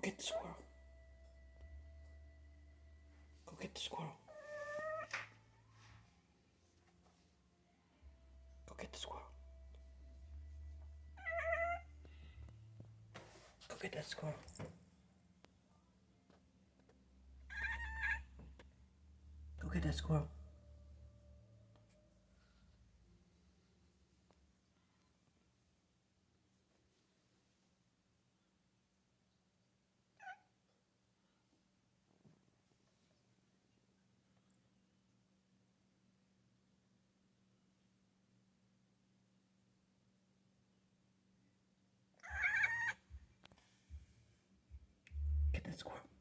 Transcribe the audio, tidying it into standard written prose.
get the squirrel. Go get the squirrel. Go get the squirrel. Go get that squirrel. Go get that squirrel. Get that squirrel.